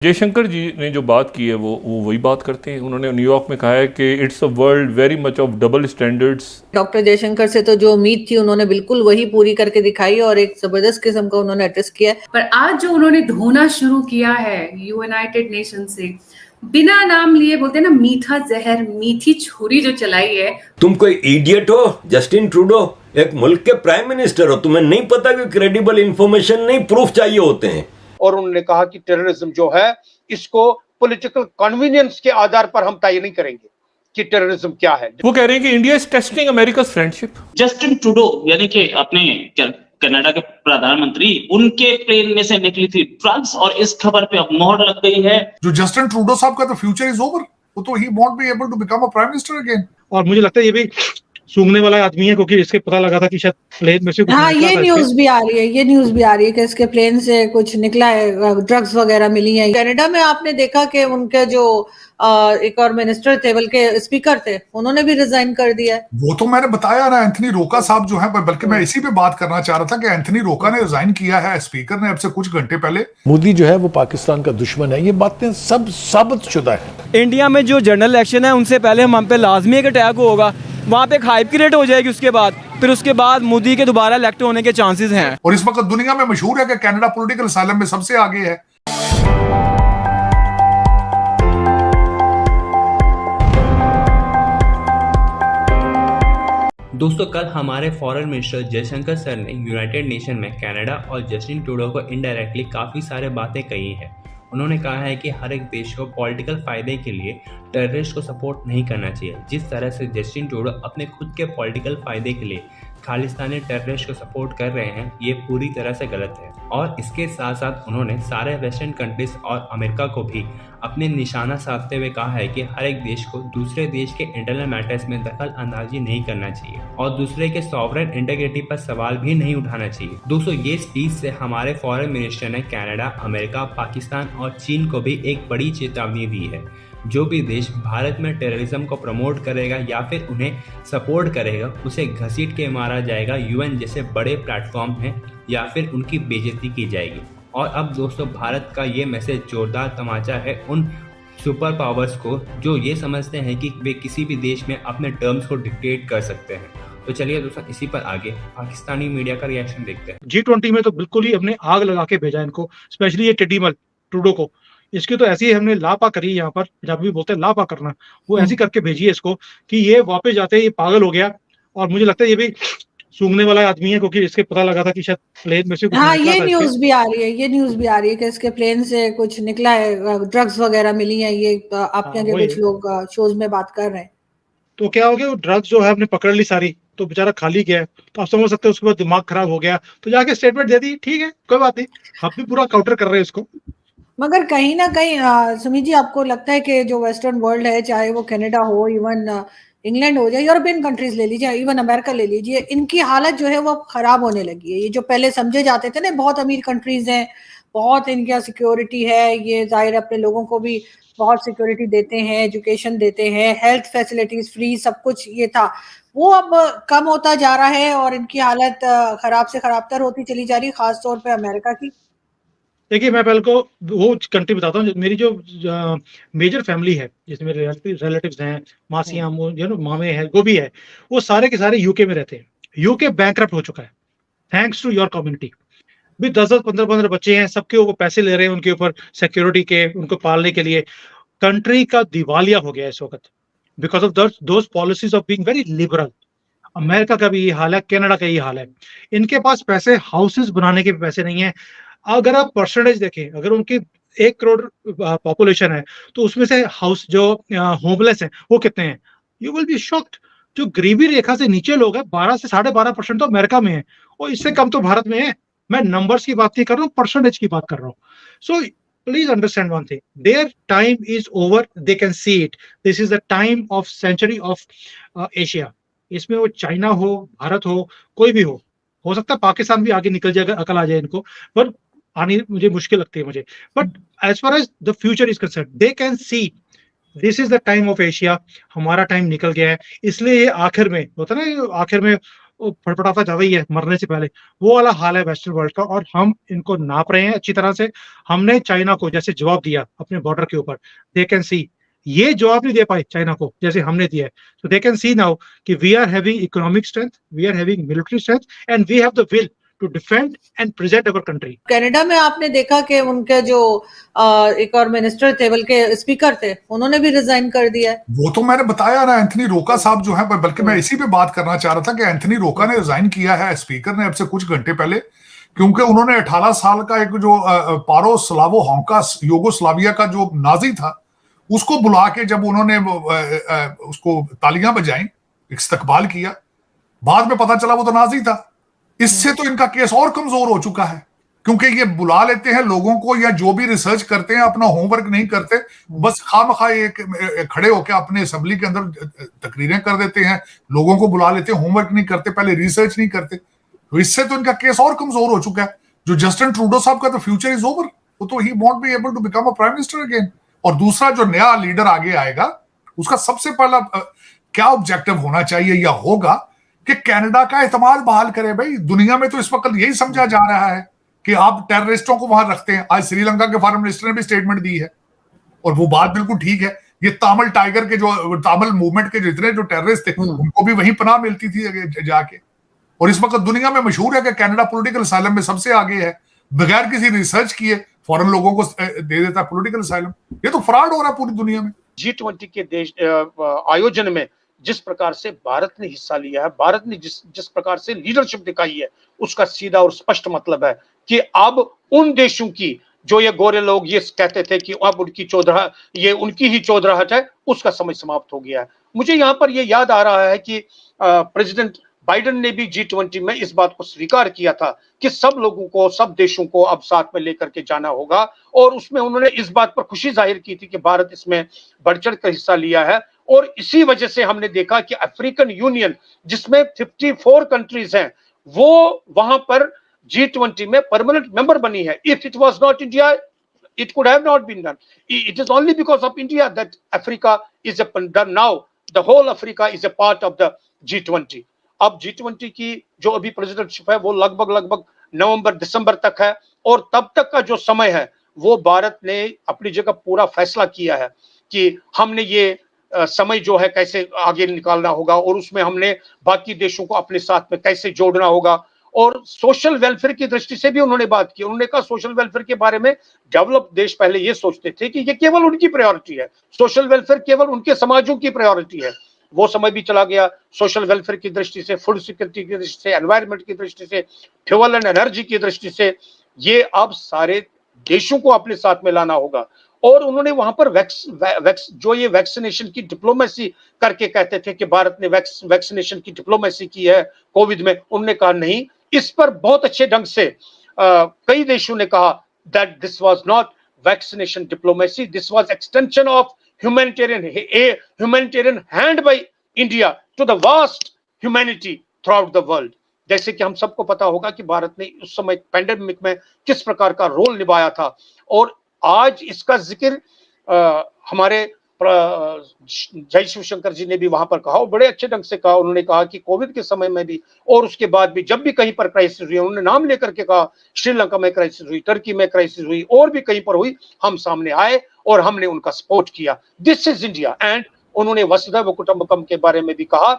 जयशंकर जी ने जो बात की है वो वही बात करते हैं। उन्होंने न्यूयॉर्क में कहा है कि it's a world very much of double standards. Doctor Jaishankar से तो जो उम्मीद थी उन्होंने बिल्कुल वही पूरी करके दिखाई और एक जबरदस्त किस्म का उन्होंने एड्रेस किया है। पर आज जो उन्होंने धोना शुरू किया है यूनाइटेड नेशन से, बिना नाम लिए, बोलते हैं ना, मीठा जहर मीठी छुरी जो चलाई है। तुम कोई इडियट हो जस्टिन ट्रूडो, एक मुल्क के प्राइम मिनिस्टर हो, तुम्हें नहीं पता कि क्रेडिबल इंफॉर्मेशन नहीं प्रूफ चाहिए होते हैं। और उन्होंने कहा कि टेररिज्म जो है इसको पॉलिटिकल कन्वीनियंस के आधार पर हम तय नहीं करेंगे कि टेररिज्म क्या है। वो कह रहे हैं कि India is testing America friendship. Justin Trudeau यानी कि अपने कनाडा के प्रधानमंत्री, उनके प्लेन में से निकली थी ड्रग्स और इस खबर पे अब मोहर लग गई है। जो जस्टिन ट्रूडो साहब का तो फ्यूचर इज ओवर, वो तो he won't be able to become a prime minister again. और मुझे लगता है ये भी सूंघने वाला आदमी है, क्योंकि इसके पता लगा था कि शायद प्लेन में से कुछ हाँ, निकला ये था न्यूज भी आ रही है, ये न्यूज भी आ रही है कि इसके प्लेन से कुछ निकला है, ड्रग्स वगैरह मिली हैं। कनाडा में आपने देखा कि उनके जो एक और मिनिस्टर थे, बल्कि स्पीकर थे, उन्होंने भी रिजाइन कर दिया है। वो तो मैंने बताया ना, एंथनी रोका साहब जो है, बल्कि मैं इसी पे बात करना चाह रहा था कि एंथनी रोका ने रिजाइन किया है, स्पीकर ने अब से कुछ घंटे पहले। मोदी जो है वो पाकिस्तान का दुश्मन है, ये बातें सब साबित शुदा है। इंडिया में जो जनरल इलेक्शन है उनसे पहले हम पे लाजमी एक अटैक होगा, वहाँ पे एक हाइप क्रिएट हो जाएगी, फिर उसके बाद मोदी के दोबारा इलेक्ट होने के चांसेस हैं। और इस वक्त दुनिया में मशहूर है कि कनाडा पॉलिटिकल असाइलम में सबसे आगे है। दोस्तों, कल हमारे फॉरेन मिनिस्टर जयशंकर सर ने यूनाइटेड नेशन में कनाडा और जस्टिन ट्रूडो को इनडायरेक्टली काफ़ी सारे बातें कही है। उन्होंने कहा है कि हर एक देश को पॉलिटिकल फायदे के लिए टेररिस्ट को सपोर्ट नहीं करना चाहिए। जिस तरह से जस्टिन ट्रूडो अपने खुद के पॉलिटिकल फायदे के लिए खालिस्तानी टेररिस्ट को सपोर्ट कर रहे हैं, ये पूरी तरह से गलत है। और इसके साथ साथ उन्होंने सारे वेस्टर्न कंट्रीज और अमेरिका को भी अपने निशाना साधते हुए कहा है कि हर एक देश को दूसरे देश के इंटरनल मैटर्स में दखल अंदाजी नहीं करना चाहिए और दूसरे के सॉवरेन इंटीग्रिटी पर सवाल भी नहीं उठाना चाहिए। दोस्तों, ये स्पीच से हमारे फॉरेन मिनिस्टर ने कनाडा, अमेरिका, पाकिस्तान और चीन को भी एक बड़ी चेतावनी दी है। जो भी देश भारत में टेररिज्म को प्रमोट करेगा या फिर उन्हें सपोर्ट करेगा, उसे घसीट के मारा जाएगा यूएन जैसे बड़े प्लेटफॉर्म में, या फिर उनकी बेइज्जती की जाएगी। और अब दोस्तों, भारत का ये मैसेज जोरदार तमाचा है उन सुपर पावर्स को जो ये समझते हैं कि वे किसी भी देश में अपने टर्म्स को डिक्टेट कर सकते हैं। तो चलिए दोस्तों, इसी पर आगे पाकिस्तानी मीडिया का रिएक्शन देखते हैं। G20 में तो बिल्कुल ही हमने आग लगा के भेजा इनको, स्पेशली ये टेडीमल ट्रूडो को। इसकी तो ऐसी हमने लापा करी, यहाँ पर जब भी बोलते हैं लापा करना, वो ऐसी करके भेजी है इसको कि ये वापस जाते ही ये पागल हो गया। और मुझे लगता है ये भी सूंघने वाला आदमी है, क्योंकि इसके पता लगा था कि शायद प्लेन में से कुछ हाँ, निकला ये था न्यूज इसके। भी आ रही है, ये न्यूज भी आ रही है कि इसके प्लेन से कुछ निकला है, ड्रग्स वगैरह मिली हैं। ये आपके आगे वही कुछ लोग शोज में बात कर रहे हैं। तो क्या हो गया, वो ड्रग्स जो है हमने पकड़ ली सारी, तो बेचारा खाली गया है। तो आप समझ सकते हैं उसके बाद दिमाग खराब हो गया, तो जाके स्टेटमेंट दे दी, ठीक है कोई बात नहीं, हम भी पूरा काउंटर कर रहे हैं इसको। मगर कहीं ना कहीं सुमित जी, आपको लगता है कि जो वेस्टर्न वर्ल्ड है, चाहे वो कनाडा हो, इवन इंग्लैंड हो जाए, यूरोपियन कंट्रीज ले लीजिए, इवन अमेरिका ले लीजिए, इनकी हालत जो है वो खराब होने लगी है। ये जो पहले समझे जाते थे ना, बहुत अमीर कंट्रीज हैं, बहुत इनके यहाँ सिक्योरिटी है, ये जाहिर अपने लोगों को भी बहुत सिक्योरिटी देते हैं, एजुकेशन देते हैं, हेल्थ फैसिलिटीज फ्री, सब कुछ ये था, वो अब कम होता जा रहा है और इनकी हालत खराब से खराबतर होती चली जा रही है, खासतौर पर अमेरिका की। देखिए, मैं पहले को वो कंट्री बताता हूँ। मेरी जो मेजर फैमिली है, जिसमें मेरे रिलेटिव्स हैं, मासियाँ, मामे हैं, वो भी है, वो सारे के सारे यूके में रहते हैं। यूके बैंकरप्ट हो चुका है थैंक्स टू योर कम्युनिटी। भी 10-10, 15-15 बच्चे हैं, सबके वो पैसे ले रहे हैं उनके ऊपर सिक्योरिटी के, उनको पालने के लिए। कंट्री का दिवालिया हो गया इस वक्त because of those policies of being very liberal. America का भी ये हाल है, कनाडा का ये हाल है। इनके पास पैसे हाउसेस बनाने के पैसे नहीं है। अगर आप परसेंटेज देखें, अगर उनकी 1 करोड़ पॉपुलेशन है, तो उसमें से हाउस जो होमलेस है वो कितने हैं, यू विल बी शॉक्ड। जो गरीबी रेखा से नीचे लोग हैं, 12 से 12.5% तो अमेरिका में है, और इससे कम तो भारत में है। मैं नंबर्स की बात नहीं कर रहा हूँ, परसेंटेज की बात कर रहा हूँ। So please understand one thing, there time is over, they can see it. This is the time of century of Asia. इसमें वो चाइना हो, भारत हो, कोई भी हो सकता है पाकिस्तान भी आगे निकल जाएगा, अकल आ जाए इनको, पर आनी मुझे मुश्किल लगती है मुझे। But as far as the future is concern, they can see this is the time of Asia. हमारा टाइम निकल गया है, इसलिए ये आखिर में होता है ना, आखिर में वो फटफटाता ज्यादा ही है मरने से पहले, वो वाला हाल है वेस्टर्न वर्ल्ड का, और हम इनको नाप रहे हैं अच्छी तरह से। हमने चाइना को जैसे जवाब दिया अपने बॉर्डर के ऊपर, दे कैन सी, ये जवाब नहीं दे पाए चाइना को जैसे हमने दिया है। So they can see now कि we are having economic strength, we are having military strength, and we have the will to defend and present our country. Canada में आपने देखा कि उनके जो एक और मिनिस्टर थे, बल्कि स्पीकर थे, उन्होंने भी रिजाइन कर दिया है। वो तो मैंने बताया ना, एंथनी रोका साहब जो है, बल्कि मैं इसी पे बात करना चाह रहा था कि एंथनी रोका ने रिजाइन किया है स्पीकर ने अब से कुछ घंटे पहले, क्योंकि उन्होंने 18 साल का एक जो पारो स्लावो होंका यूगोस्लाविया का जो नाजी था उसको बुला के जब उन्होंने उसको तालियां बजाई, इस्तकबाल किया, बाद में पता चला वो तो नाजी था। इससे तो इनका केस और कमजोर हो चुका है, क्योंकि ये बुला लेते हैं लोगों को, या जो भी रिसर्च करते हैं अपना होमवर्क नहीं करते, बस खामखा खड़े होकर अपने असेंबली के अंदर तकरीरें कर देते हैं, लोगों को बुला लेते हैं, होमवर्क नहीं करते, पहले रिसर्च नहीं करते। तो इससे तो इनका केस और कमजोर हो चुका है। जो जस्टिन ट्रूडो साहब का तो फ्यूचर इज ओवर, वो तो he won't be able to become a prime minister again. और दूसरा जो नया लीडर आगे आएगा उसका सबसे पहला क्या ऑब्जेक्टिव होना चाहिए या होगा कि कनाडा का एतमाद बहाल करे। भाई दुनिया में तो इस वक्त यही समझा जा रहा है कि आप टेररिस्टों को वहां रखते हैं। आज श्रीलंका के फॉरेन मिनिस्टर ने भी स्टेटमेंट दी है और वो बात बिल्कुल ठीक है। ये तामिल टाइगर के जो तामिल मूवमेंट के जितने जो टेररिस्ट थे उनको भी वहीं पनाह मिलती थी जाके। और इस वक्त दुनिया में मशहूर है कि कनाडा पॉलिटिकल असाइलम में सबसे आगे है, बगैर किसी रिसर्च किए फॉरेन लोगों को दे देता है पॉलिटिकल असाइलम। ये तो फ्रॉड हो रहा है पूरी दुनिया में। G20 के देश आयोजन में जिस प्रकार से भारत ने हिस्सा लिया है, भारत ने जिस प्रकार से लीडरशिप दिखाई है, उसका सीधा और स्पष्ट मतलब है कि अब उन देशों की, जो ये गोरे लोग ये कहते थे कि अब उनकी ये उनकी ही चौधराहट है, उसका समय समाप्त हो गया है। मुझे यहाँ पर ये याद आ रहा है कि प्रेसिडेंट बाइडेन ने भी G20 में इस बात को स्वीकार किया था कि सब लोगों को, सब देशों को अब साथ में लेकर के जाना होगा, और उसमें उन्होंने इस बात पर खुशी जाहिर की थी कि भारत इसमें बढ़ चढ़ कर हिस्सा लिया है। और इसी वजह से हमने देखा कि अफ्रीकन यूनियन, जिसमें 54 कंट्रीज हैं, वो वहां पर G20 में परमानेंट मेंबर बनी है। If it was not India, it could have not been done. It is only because of India that Africa is now the whole Africa is a part of the G20. अब G20 की जो अभी presidentship है वो लगभग नवंबर दिसंबर तक है, और तब तक का जो समय है वो भारत ने अपनी जगह पूरा फैसला किया है कि हमने ये समय जो है कैसे आगे निकालना होगा, और उसमें हमने बाकी देशों को अपने साथ में कैसे जोड़ना होगा। और सोशल वेलफेयर की दृष्टि से भी उन्होंने बात की। उन्होंने कहा सोशल वेलफेयर के बारे में डेवलप्ड देश पहले ये सोचते थे कि ये केवल उनकी प्रायोरिटी है, सोशल वेलफेयर केवल उनके समाजों की प्रायोरिटी है। वो समय भी चला गया। सोशल वेलफेयर की दृष्टि से, फूड सिक्योरिटी की दृष्टि से, एनवायरनमेंट की दृष्टि से, फ्यूल एंड एनर्जी की दृष्टि से, ये अब सारे देशों को अपने साथ में लाना होगा। और उन्होंने वहां पर जो ये वैक्सीनेशन की डिप्लोमेसी करके कहते थे कि भारत ने वैक्सीनेशन की डिप्लोमेसी की है कोविड में, उन्होंने कहा नहीं, इस पर बहुत अच्छे ढंग से कई देशों ने कहा that this was not vaccination diplomacy, this was extension of humanitarian hand by India to the vast humanity throughout the world। जैसे कि हम सबको पता होगा कि भारत ने उस समय पैंडेमिक में किस प्रकार का रोल निभाया था, और आज इसका जिक्र हमारे जय शिवशंकर जी ने भी वहां पर कहा, और बड़े अच्छे ढंग से कहा। उन्होंने कहा कि कोविड के समय में भी और उसके बाद भी जब भी कहीं पर क्राइसिस हुई, उन्होंने नाम लेकर के कहा, श्रीलंका में क्राइसिस हुई, टर्की में क्राइसिस हुई, और भी कहीं पर हुई, हम सामने आए और हमने उनका सपोर्ट किया। This is India. एंड उन्होंने वसुधैव कुटुंबकम के बारे में भी कहा